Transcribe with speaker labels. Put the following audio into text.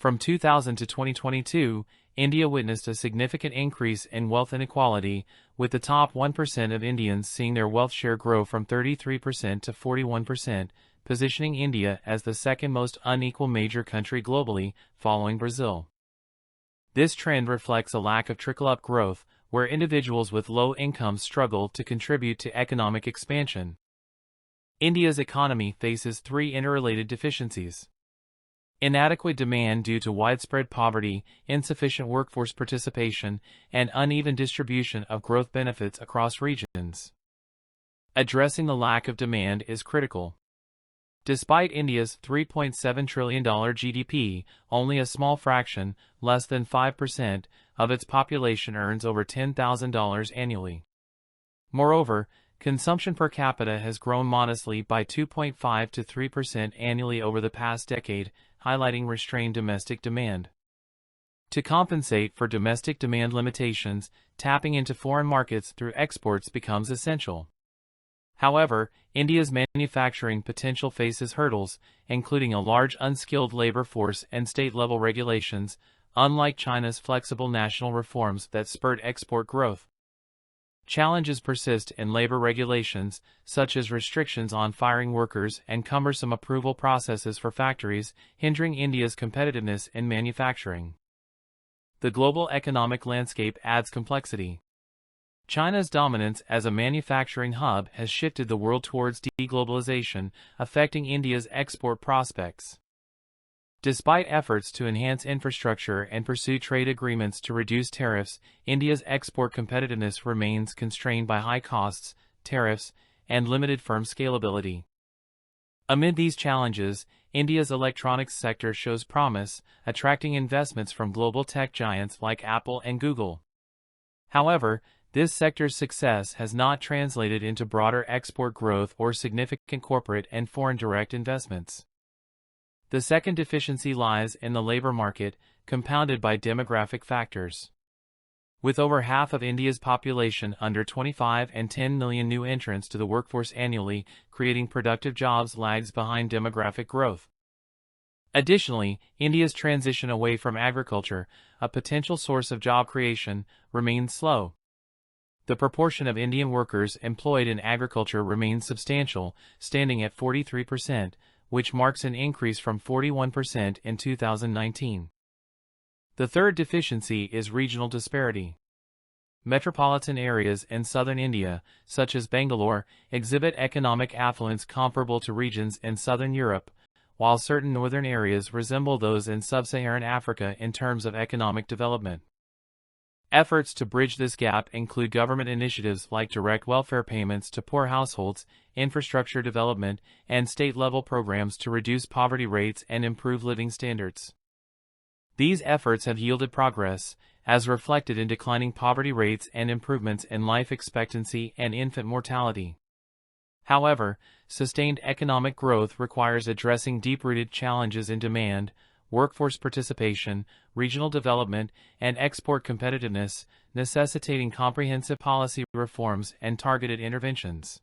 Speaker 1: From 2000 to 2022, India witnessed a significant increase in wealth inequality, with the top 1% of Indians seeing their wealth share grow from 33% to 41%, positioning India as the second most unequal major country globally, following Brazil. This trend reflects a lack of trickle-up growth, where individuals with low incomes struggle to contribute to economic expansion. India's economy faces three interrelated deficiencies: inadequate demand due to widespread poverty, insufficient workforce participation, and uneven distribution of growth benefits across regions. Addressing the lack of demand is critical. Despite India's $3.7 trillion GDP, only a small fraction, less than 5%, of its population earns over $10,000 annually. Moreover, consumption per capita has grown modestly by 2.5 to 3% annually over the past decade, highlighting restrained domestic demand. To compensate for domestic demand limitations, tapping into foreign markets through exports becomes essential. However, India's manufacturing potential faces hurdles, including a large unskilled labor force and state-level regulations, unlike China's flexible national reforms that spurred export growth. Challenges persist in labor regulations, such as restrictions on firing workers and cumbersome approval processes for factories, hindering India's competitiveness in manufacturing. The global economic landscape adds complexity. China's dominance as a manufacturing hub has shifted the world towards deglobalization, affecting India's export prospects. Despite efforts to enhance infrastructure and pursue trade agreements to reduce tariffs, India's export competitiveness remains constrained by high costs, tariffs, and limited firm scalability. Amid these challenges, India's electronics sector shows promise, attracting investments from global tech giants like Apple and Google. However, this sector's success has not translated into broader export growth or significant corporate and foreign direct investments. The second deficiency lies in the labor market, compounded by demographic factors. With over half of India's population under 25 and 10 million new entrants to the workforce annually, creating productive jobs lags behind demographic growth. Additionally, India's transition away from agriculture, a potential source of job creation, remains slow. The proportion of Indian workers employed in agriculture remains substantial, standing at 43%, which marks an increase from 41% in 2019. The third deficiency is regional disparity. Metropolitan areas in southern India, such as Bangalore, exhibit economic affluence comparable to regions in southern Europe, while certain northern areas resemble those in sub-Saharan Africa in terms of economic development. Efforts to bridge this gap include government initiatives like direct welfare payments to poor households, infrastructure development, and state-level programs to reduce poverty rates and improve living standards. These efforts have yielded progress, as reflected in declining poverty rates and improvements in life expectancy and infant mortality. However, sustained economic growth requires addressing deep-rooted challenges in demand, workforce participation, regional development, and export competitiveness, necessitating comprehensive policy reforms and targeted interventions.